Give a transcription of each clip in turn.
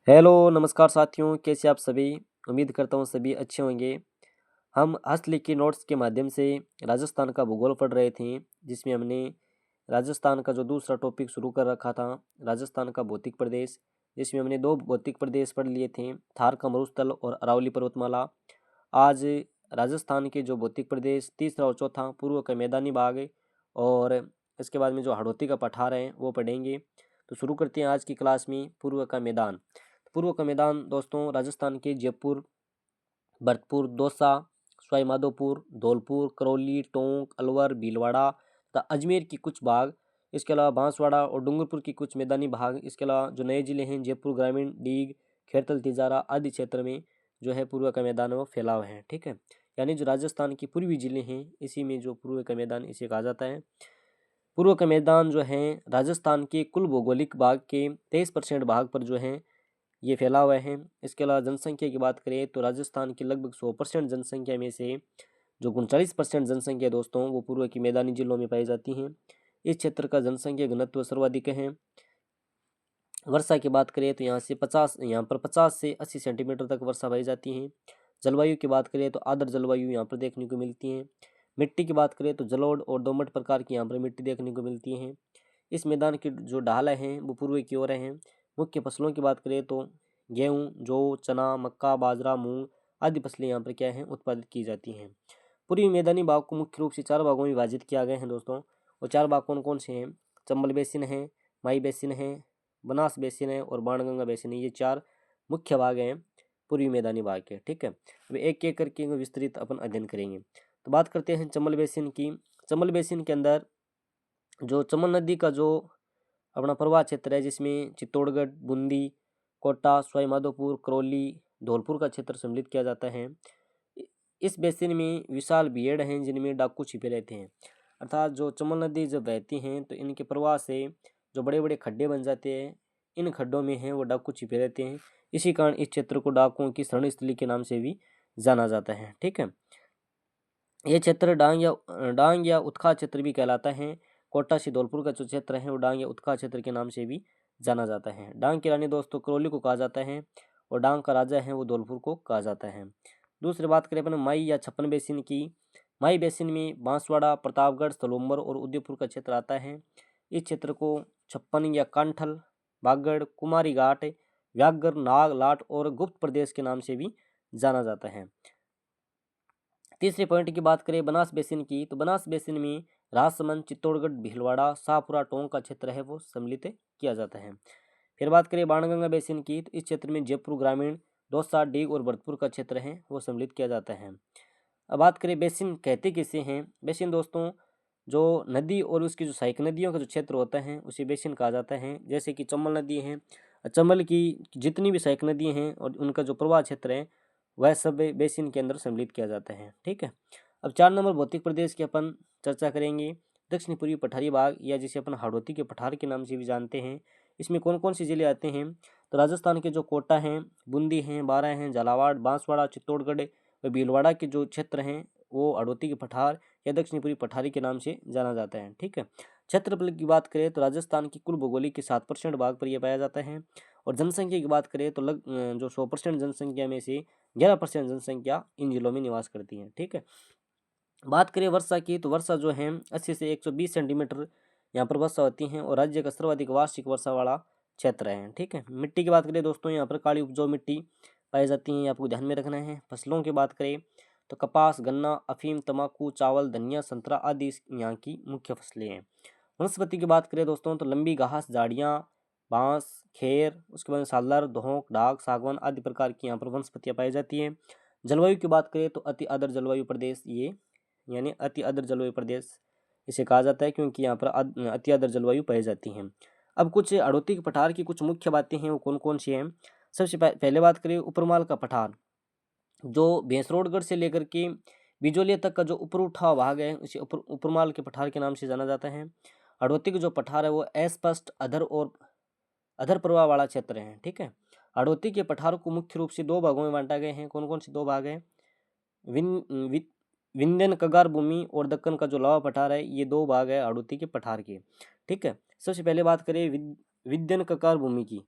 Hello नमस्कार साथियों, कैसे आप सभी। उम्मीद करता हूँ सभी अच्छे होंगे। हम हस्तलिखित नोट्स के माध्यम से राजस्थान का भूगोल पढ़ रहे थे, जिसमें हमने राजस्थान का जो दूसरा टॉपिक शुरू कर रखा था, राजस्थान का भौतिक प्रदेश, जिसमें हमने दो भौतिक प्रदेश पढ़ लिए थे, थार का मरुस्थल और अरावली पर्वतमाला। आज राजस्थान के जो भौतिक प्रदेश तीसरा और चौथा, पूर्व का मैदानी भाग और इसके बाद में जो हाड़ौती का पठार है वो पढ़ेंगे। तो शुरू करते हैं आज की क्लास में। पूर्व का मैदान। पूर्व का मैदान दोस्तों राजस्थान के जयपुर, भरतपुर, दौसा, सवाई माधोपुर, धौलपुर, करौली, टोंक, अलवर, भीलवाड़ा तथा अजमेर की कुछ भाग, इसके अलावा बांसवाड़ा और डूंगरपुर की कुछ मैदानी भाग, इसके अलावा जो नए जिले हैं जयपुर ग्रामीण, डीग, खेरतल, तिजारा आदि क्षेत्र में जो है पूर्व का मैदान वो फैला हुआ है। ठीक है, यानी जो राजस्थान की पूर्वी जिले हैं इसी में जो पूर्व का मैदान इसे कहा जाता है। पूर्व का मैदान जो है राजस्थान के कुल भौगोलिक भाग के 23% भाग पर जो है ये फैला हुआ है। इसके अलावा जनसंख्या की बात करें तो राजस्थान की लगभग 100% जनसंख्या में से जो 39% जनसंख्या दोस्तों वो पूर्व की मैदानी जिलों में पाई जाती हैं। इस क्षेत्र का जनसंख्या घनत्व सर्वाधिक है। वर्षा की बात करें तो यहाँ पर 50 से 80 सेंटीमीटर तक वर्षा पाई जाती है। जलवायु की बात करें तो आर्द्र जलवायु यहाँ पर देखने को मिलती है। मिट्टी की बात करें तो जलोढ़ और दोमट प्रकार की यहाँ पर मिट्टी देखने को मिलती है। इस मैदान की जो ढालें हैं वो पूर्व की ओर हैं। मुख्य फसलों की बात करें तो गेहूँ, जौ, चना, मक्का, बाजरा, मूंग आदि फसलें यहाँ पर क्या हैं उत्पादित की जाती हैं। पूर्वी मैदानी भाग को मुख्य रूप से 4 भागों में विभाजित किया गया है दोस्तों। वो 4 भाग कौन कौन से हैं? चंबल बेसिन है, माई बेसिन है, बनास बेसिन है और बाणगंगा बेसिन है। ये 4 मुख्य भाग हैं पूर्वी मैदानी भाग के। ठीक है, अब एक एक करके विस्तृत अपन अध्ययन करेंगे। तो बात करते हैं चंबल बेसिन की। चंबल बेसिन के अंदर जो चमन नदी का जो अपना प्रवाह क्षेत्र है, जिसमें चित्तौड़गढ़, बूंदी, कोटा, सवाई माधोपुर, करौली, धौलपुर का क्षेत्र सम्मिलित किया जाता है। इस बेसिन में विशाल भीड़ हैं जिनमें डाकू छिपे रहते हैं। अर्थात जो चमन नदी जब बहती हैं तो इनके प्रवाह से जो बड़े बड़े खड्डे बन जाते हैं, इन खड्डों में हैं वो डाकू छिपे रहते हैं। इसी कारण इस क्षेत्र को डाकुओं की शरण स्थली के नाम से भी जाना जाता है। ठीक है, ये क्षेत्र डांग या उत्खा क्षेत्र भी कहलाता है। कोटा से धौलपुर का जो क्षेत्र है वो डांग या उत्खा क्षेत्र के नाम से भी जाना जाता है। डांग की रानी दोस्तों करौली को कहा जाता है और डांग का राजा है वो धौलपुर को कहा जाता है। दूसरी बात करें अपन माई या छप्पन बेसिन की। माई बेसिन में बांसवाड़ा, प्रतापगढ़, सलोमर और उदयपुर का क्षेत्र आता है। इस क्षेत्र को छप्पन या कांठल, बागड़, कुमारी घाट, व्याघ्र, नाग, लाट और गुप्त प्रदेश के नाम से भी जाना जाता है। तीसरे पॉइंट की बात करें बनास बेसिन की, तो बनास बेसिन में राजसमंद, चित्तौड़गढ़, भीलवाड़ा, शाहपुरा, टोंक का क्षेत्र है वो सम्मिलित किया जाता है। फिर बात करें बाणगंगा बेसिन की, तो इस क्षेत्र में जयपुर ग्रामीण, दौसा, डीग और भरतपुर का क्षेत्र है वो सम्मिलित किया जाता है। अब बात करें बेसिन कहते किसे हैं। बेसिन दोस्तों जो नदी और उसकी जो सहायक नदियों का जो क्षेत्र होता है उसे बेसिन कहा जाता है। जैसे कि चंबल नदी है, चंबल की जितनी भी सहायक नदी हैं और उनका जो प्रवाह क्षेत्र है वह सब बेसिन के अंदर सम्मिलित किया जाता है। ठीक है, अब 4 नंबर भौतिक प्रदेश की अपन चर्चा करेंगे। दक्षिण पूर्वी पठारी भाग या जिसे अपन हाड़ौती के पठार के नाम से भी जानते हैं। इसमें कौन कौन से जिले आते हैं? तो राजस्थान के जो कोटा हैं, बूंदी हैं, बारां हैं, झालावाड़, बांसवाड़ा, चित्तौड़गढ़ व भीलवाड़ा के जो क्षेत्र हैं वो हाड़ौती के पठार या दक्षिण पूर्वी पठारी के नाम से जाना जाता है। ठीक है, क्षेत्रफल की बात करें तो राजस्थान की कुल भौगोलिक के 7% भाग पर यह पाया जाता है। और जनसंख्या की बात करें तो जो 100% जनसंख्या में से 11% जनसंख्या इन जिलों में निवास करती है। ठीक है, बात करें वर्षा की, तो वर्षा जो है 80 से 120 सेंटीमीटर यहाँ पर वर्षा होती है और राज्य का सर्वाधिक वार्षिक वर्षा वाला क्षेत्र है। ठीक है, मिट्टी की बात करें दोस्तों यहाँ पर काली उपजाऊ मिट्टी पाई जाती है, आपको ध्यान में रखना है। फसलों की बात करें तो कपास, गन्ना, अफीम, तंबाकू, चावल, धनिया, संतरा आदि यहाँ की मुख्य फसलें हैं। वनस्पति की बात करें दोस्तों तो लंबी घास, झाड़ियाँ, बांस, खेर, उसके बाद सालदार, धोंक, डाक, सागवान आदि प्रकार की यहाँ पर वनस्पतियाँ पाई जाती हैं। जलवायु की बात करें तो अति आर्द्र जलवायु प्रदेश ये यानी अति आर्द्र जलवायु प्रदेश इसे कहा जाता है, क्योंकि यहाँ पर अति आर्द्र जलवायु पाई जाती हैं। अब कुछ हाड़ौती के पठार की कुछ मुख्य बातें हैं वो कौन कौन सी हैं। सबसे पहले बात करें उपरमाल का पठार, जो भैंसरोडगढ़ से लेकर के बिजोलिया तक का जो ऊपर उठा भाग है उसे उपरमाल के पठार के नाम से जाना जाता है। हाड़ौती का जो पठार है वो अस्पष्ट अधर प्रवाह वाला क्षेत्र है। ठीक है, हाड़ौती के पठार को मुख्य रूप से 2 भागों में बांटा गए हैं। कौन कौन से 2 भाग हैं? विंध्यन कगार भूमि और दक्कन का जो लावा पठार है, ये 2 भाग है हाड़ौती के पठार के। ठीक है, सबसे पहले बात करें विंध्यन कगार भूमि की।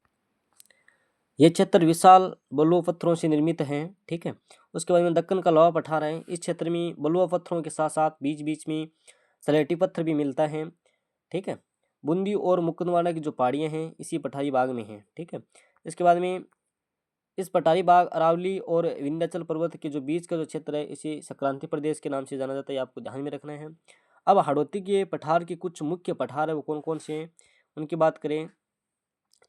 ये क्षेत्र विशाल बलुआ पत्थरों से निर्मित हैं। ठीक है। उसके बाद में दक्कन का लौह पठार है। इस क्षेत्र में बलुआ पत्थरों के साथ साथ बीच बीच में सलेटी पत्थर भी मिलता है। ठीक है। बूंदी और मुकुंदवाड़ा की जो पहाड़ियाँ हैं इसी पठारी बाग में हैं। ठीक है। इसके बाद में इस पठारी बाग अरावली और विंध्याचल पर्वत के जो बीच का जो क्षेत्र है इसे संक्रांति प्रदेश के नाम से जाना जाता है, आपको ध्यान में रखना है। अब हाड़ौती के पठार के कुछ मुख्य पठार है वो कौन कौन से हैं उनकी बात करें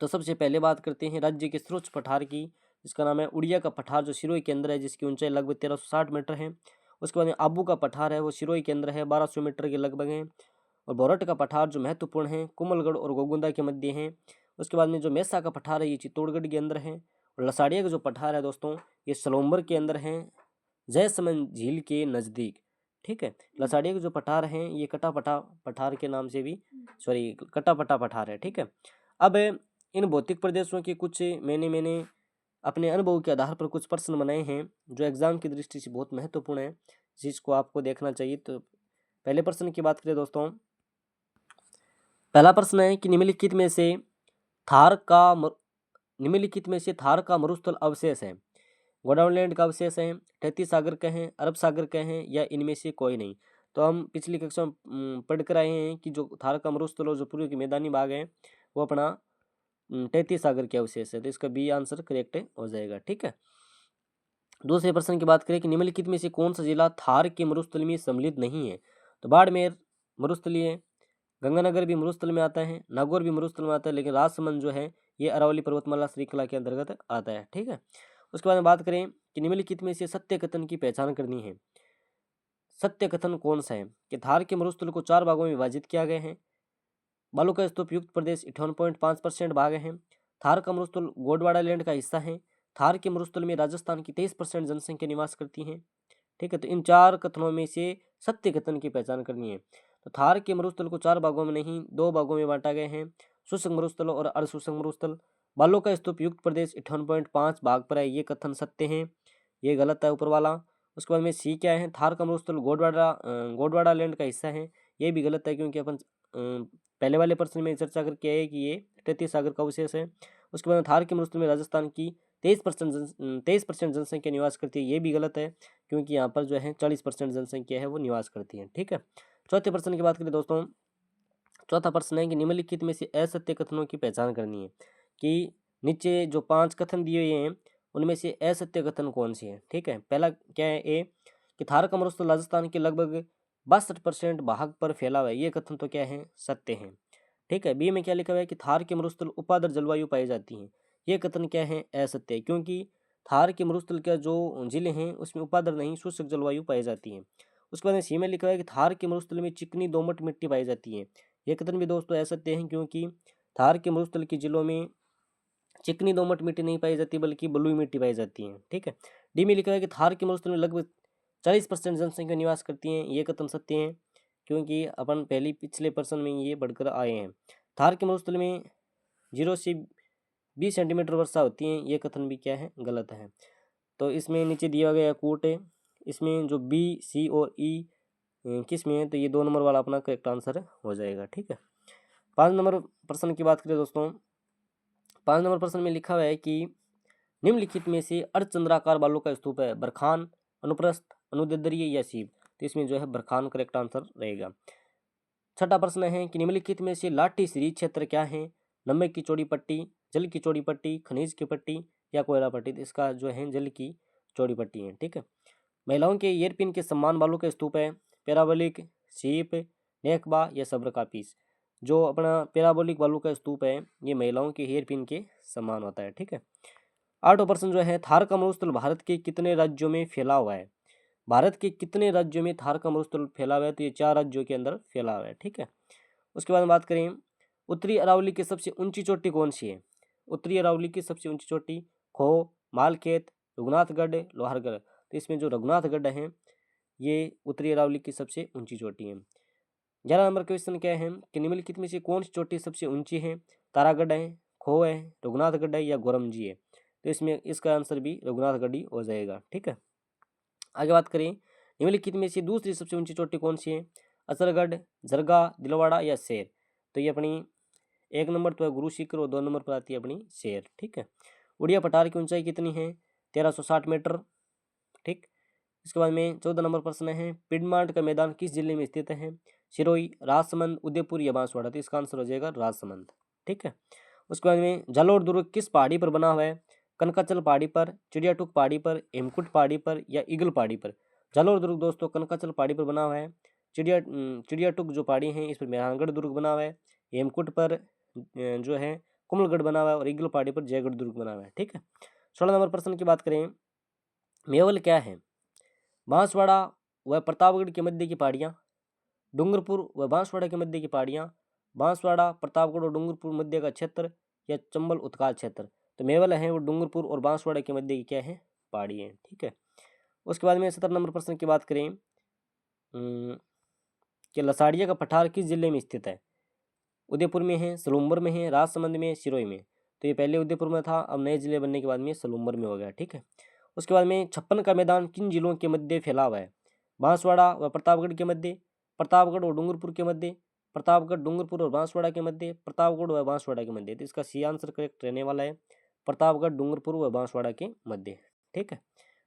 तो सबसे पहले बात करते हैं राज्य के सर्वोच्च पठार की, जिसका नाम है उड़िया का पठार जो सिरोही के अंदर है, जिसकी ऊंचाई लगभग 1360 मीटर है। उसके बाद में आबू का पठार है वो सिरोही के अंदर है, 1200 मीटर के लगभग है। और बोरट का पठार जो महत्वपूर्ण है कुमलगढ़ और गोगुंदा के मध्य है। उसके बाद में जो मेसा का पठार है ये चित्तौड़गढ़ के अंदर है। और लसाड़िया का जो पठार है दोस्तों ये सलोम्बर के अंदर है, जयसमंद झील के नज़दीक। ठीक है। लसाड़िया के जो पठार हैं ये कटापटा पठार के नाम से भी कटापटा पठार है। ठीक है। अब इन भौतिक प्रदेशों के कुछ मैंने अपने अनुभव के आधार पर कुछ प्रश्न बनाए हैं जो एग्जाम की दृष्टि से बहुत महत्वपूर्ण है, जिसको आपको देखना चाहिए। तो पहले प्रश्न की बात करें दोस्तों, पहला प्रश्न है कि निम्नलिखित में से थार का मरुस्थल अवशेष है। गोडाउनलैंड का अवशेष है, तैतीस सागर का है, अरब सागर का है या इनमें से कोई नहीं। तो हम पिछली कक्षा में पढ़ कर आए हैं कि जो थार का मरुस्थल और जो पूर्व के मैदानी भाग है वो अपना तैतीस सागर के अवशेष है। तो इसका बी आंसर करेक्ट हो जाएगा। ठीक है। दूसरे प्रश्न की बात करें कि निम्नलिखित में से कौन सा जिला थार के मरुस्थल में सम्मिलित नहीं है। तो बाड़मेर मरुस्थलीय है, गंगानगर भी मरुस्थल में आता है, नागौर भी मरुस्थल में आता है, लेकिन राजसमंद जो है ये अरावली पर्वतमाला श्रृंखला के अंतर्गत आता है। ठीक है। उसके बाद में बात करें कि निम्नलिखित में से सत्य कथन की पहचान करनी है। सत्य कथन कौन सा है कि थार के मरुस्थल को 4 भागों में विभाजित किया गया है। बालू का स्तूप युक्त प्रदेश 58.5% भाग है। थार का मरुस्थल गोंडवाना लैंड का हिस्सा है। थार के मरुस्थल में राजस्थान की 23% जनसंख्या निवास करती है। ठीक है। तो इन 4 कथनों में से सत्य कथन की पहचान करनी है। तो थार के मरुस्थल को 4 भागों में नहीं 2 भागों में बांटा गया है, शुष्क मरुस्थल और अर्धशुष्क मरुस्थल। बालू का स्तूप युक्त प्रदेश 58.5 भाग पर है, ये कथन सत्य है, ये गलत है ऊपर वाला। उसके बाद में सी क्या है, थार का मरुस्थल गोंडवाना लैंड का हिस्सा है, ये भी गलत है क्योंकि अपन पहले वाले प्रश्न में चर्चा करके आए कि ये तैतीस सागर का अवशेष है। उसके बाद थार के मरुस्थल में राजस्थान की 23% जनसंख्या निवास करती है, ये भी गलत है क्योंकि यहाँ पर जो है 40% जनसंख्या है वो निवास करती है। ठीक है। चौथे प्रश्न की बात करें दोस्तों, चौथा प्रश्न है कि निम्नलिखित में से असत्य कथनों की पहचान करनी है कि नीचे जो 5 कथन दिए हुए हैं उनमें से असत्य कथन कौन सी है। ठीक है। पहला क्या है, ए कि थार का मरुस्थल राजस्थान के लगभग 62% भाग पर फैला हुआ है, ये कथन तो क्या है, सत्य है। ठीक है। बी में क्या लिखा हुआ है कि थार के मरुस्थल उपादर जलवायु पाई जाती है, ये कथन क्या है, असत्य है क्योंकि थार के मरुस्थल के जो जिले हैं उसमें उपादर नहीं शुष्क जलवायु पाई जाती है। उसके बाद सी में लिखा हुआ है कि थार के मरुस्थल में चिकनी दोमट मिट्टी पाई जाती है, ये कथन भी दोस्तों असत्य है क्योंकि थार के मरुस्थल के जिलों में चिकनी दोमट मिट्टी नहीं पाई जाती बल्कि बलुई मिट्टी पाई जाती है। ठीक है। डी में लिखा है कि थार के मरुस्थल में लगभग 40% जनसंख्या निवास करती है, ये कथन सत्य है क्योंकि अपन पिछले प्रश्न में ये बढ़कर आए हैं। थार के मरुस्थल में 0 से 20 सेंटीमीटर वर्षा होती है, ये कथन भी क्या है, गलत है। तो इसमें नीचे दिया गया कूट है, इसमें जो बी सी और ई किस में है तो ये 2 नंबर वाला अपना करेक्ट आंसर हो जाएगा। ठीक है। 5 नंबर प्रश्न की बात करें दोस्तों, 5 नंबर प्रश्न में लिखा हुआ है कि निम्नलिखित में से अर्धचंद्राकार बालू का स्तूप है, बरखान, अनुप्रस्थ, अनुदैर्ध्य या शिव। तो इसमें जो है बरखान करेक्ट आंसर रहेगा। छठा प्रश्न है कि निम्नलिखित में से लाठी श्री क्षेत्र क्या है, नमक की चौड़ी पट्टी, जल की चौड़ी पट्टी, खनिज की पट्टी या कोयला पट्टी। तो इसका जो है जल की चौड़ी पट्टी है। ठीक है। महिलाओं के ईयरपिन के सम्मान बालू का स्तूप है, पैराबोलिक, सीप, नेकबा या सब्र का पीस। जो अपना पैराबोलिक बालू का स्तूप है ये महिलाओं के हेयरपिन के समान होता है। ठीक है। 8वां प्रश्न जो है, थार का मरुस्थल भारत के कितने राज्यों में फैला हुआ है। भारत के कितने राज्यों में थार का मरुस्थल फैला हुआ है, तो ये 4 राज्यों के अंदर फैला हुआ है। ठीक है। उसके बाद बात करें उत्तरी अरावली की सबसे ऊंची चोटी कौन सी है। उत्तरी अरावली की सबसे ऊंची चोटी खो, मालखेत, रघुनाथगढ़, लोहारगढ़। तो इसमें जो रघुनाथगढ़ है ये उत्तरी अरावली की सबसे ऊंची चोटी है। 11 नंबर क्वेश्चन क्या है कि निम्नलिखित में से कौन सी चोटी सबसे ऊंची है, तारागढ़ है, खो है, रघुनाथगढ़ है या गोरमजी है। तो इसमें इसका आंसर भी रघुनाथगढ़ ही हो जाएगा। ठीक है। आगे बात करें निम्नलिखित में से दूसरी सबसे ऊंची चोटी कौन सी है, असरगढ़, जरगा, दिलवाड़ा या शेर। तो ये अपनी 1 नंबर तो है गुरु शिखर और 2 नंबर पर आती है अपनी शेर। ठीक है। उड़िया पठार की ऊंचाई कितनी है? 1360 मीटर। ठीक। इसके बाद में 14 नंबर प्रश्न है, पिडमांट का मैदान किस जिले में स्थित है? सिरोही, राजसमंद, उदयपुर या बांसवाड़ा? तो इसका आंसर हो जाएगा राजसमंद। ठीक है। उसके बाद में जालोर दुर्ग किस पहाड़ी पर बना हुआ है? कनकाचल पहाड़ी पर, चिड़ियाटुक पहाड़ी पर, हेमकुट पहाड़ी पर या ईगल पहाड़ी पर? जालोर दुर्ग दोस्तों कनकाचल पहाड़ी पर बना हुआ है। चिड़ियाटुक जो पहाड़ी है इस पर मेहरानगढ़ दुर्ग बना हुआ है। हेमकुट पर जो है कुमलगढ़ बना हुआ है और ईगल पहाड़ी पर जयगढ़ दुर्ग बना हुआ है। ठीक है। 16 नंबर प्रश्न की बात करें, मेवल क्या है? बांसवाड़ा व प्रतापगढ़ के मध्य की पहाड़ियाँ, डूंगरपुर व बांसवाड़ा के मध्य की पहाड़ियाँ, बांसवाड़ा, प्रतापगढ़ और डूंगरपुर मध्य का क्षेत्र या चंबल उत्काल क्षेत्र? तो मेवल है वो डूंगरपुर और बांसवाड़ा के मध्य की क्या है? पहाड़ी है। ठीक है। उसके बाद में 17 नंबर प्रश्न की बात करें कि लसाड़िया का पठार किस जिले में स्थित है? उदयपुर में है, सलूम्बर में है, राजसमंद में, सिरोही में? तो ये पहले उदयपुर में था, अब नए जिले बनने के बाद में सलूम्बर में हो गया। ठीक है। उसके बाद में 56 का मैदान किन जिलों के मध्य फैला हुआ है? बांसवाड़ा व प्रतापगढ़ के मध्य, प्रतापगढ़ और डूंगरपुर के मध्य, प्रतापगढ़, डूंगरपुर और बांसवाड़ा के मध्य, प्रतापगढ़ व बांसवाड़ा के मध्य? तो इसका सी आंसर करेक्ट रहने वाला है प्रतापगढ़, डूंगरपुर व बांसवाड़ा के मध्य। ठीक है।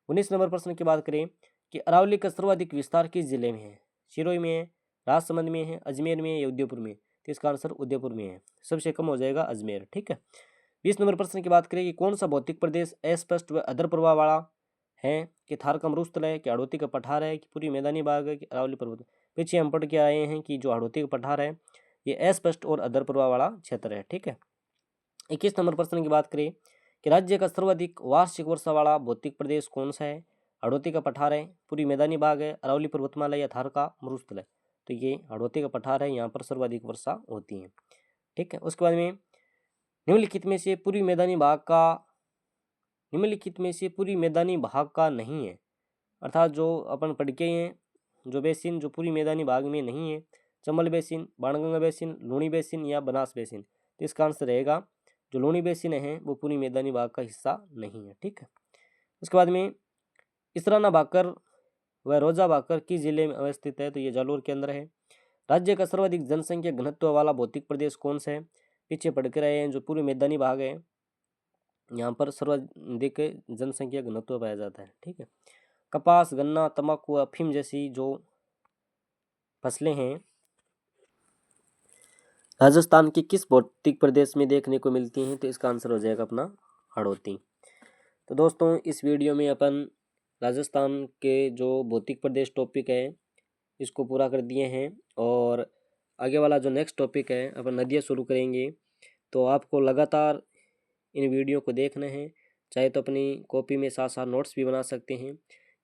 19 नंबर प्रश्न की बात करें कि अरावली का सर्वाधिक विस्तार किस जिले में है? सिरोही में है, राजसमंद में है, अजमेर में है या उदयपुर में? तो इसका आंसर उदयपुर में है। सबसे कम हो जाएगा अजमेर। ठीक है। 20 नंबर प्रश्न की बात करें कि कौन सा भौतिक प्रदेश अस्पष्ट व अधर प्रवाह वाला है? कि थार का मरुस्थल है, कि हाड़ौती का पठार है, कि पूरी मैदानी बाग है, कि अरावली पर्वत? पीछे हम पढ़ के आए हैं कि जो हाड़ौती का पठार है ये अस्पष्ट और अधर प्रवाह वाला क्षेत्र है। ठीक है। 21 नंबर प्रश्न की बात करें कि राज्य का सर्वाधिक वार्षिक वर्षा वाला भौतिक प्रदेश कौन सा है? हाड़ौती का पठार है, पूरी मैदानी बाग है, अरावली पर्वतमाला या थार का मरुस्थल है? तो ये हाड़ौती का पठार है, यहाँ पर सर्वाधिक वर्षा होती है। ठीक है। उसके बाद में निम्नलिखित में से पूरी मैदानी भाग का नहीं है, अर्थात जो अपन पढ़ के हैं जो बेसिन जो पूरी मैदानी भाग में नहीं है, Chambal basin, Banganga basin, Luni basin या बनास बेसिन? तो इसका आंसर रहेगा जो लूणी बेसिन है वो पूरी मैदानी भाग का हिस्सा नहीं है। ठीक है। उसके बाद में इसराना भाकर व रोजा भाकर किस जिले में अवस्थित है? तो ये जालोर के अंदर है। राज्य का सर्वाधिक जनसंख्या घनत्व वाला भौतिक प्रदेश कौन सा है? पीछे पढ़ के रहे हैं जो पूरी मैदानी भाग है, यहाँ पर सर्वाधिक जनसंख्या घनत्व पाया जाता है। ठीक है। कपास, गन्ना, तंबाकू, अफीम जैसी जो फसलें हैं राजस्थान के किस भौतिक प्रदेश में देखने को मिलती हैं? तो इसका आंसर हो जाएगा अपना हाड़ौती। तो दोस्तों इस वीडियो में अपन राजस्थान के जो भौतिक प्रदेश टॉपिक है इसको पूरा कर दिए हैं और आगे वाला जो नेक्स्ट टॉपिक है अपन नदियाँ शुरू करेंगे। तो आपको लगातार इन वीडियो को देखना है, चाहे तो अपनी कॉपी में साथ साथ नोट्स भी बना सकते हैं,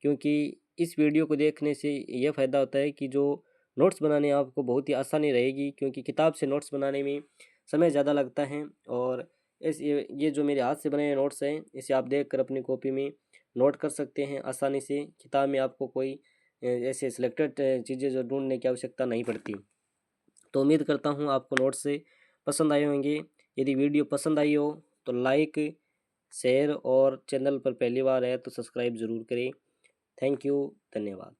क्योंकि इस वीडियो को देखने से यह फ़ायदा होता है कि जो नोट्स बनाने आपको बहुत ही आसानी रहेगी, क्योंकि किताब से नोट्स बनाने में समय ज़्यादा लगता है और ये जो मेरे हाथ से बने हुए नोट्स हैं इसे आप देखकर अपनी कॉपी में नोट कर सकते हैं आसानी से। किताब में आपको कोई ऐसे सिलेक्टेड चीज़ें जो ढूंढने की आवश्यकता नहीं पड़ती। तो उम्मीद करता हूँ आपको नोट्स से पसंद आए होंगे। यदि वीडियो पसंद आई हो तो लाइक, शेयर और चैनल पर पहली बार है तो सब्सक्राइब ज़रूर करें। थैंक यू, धन्यवाद।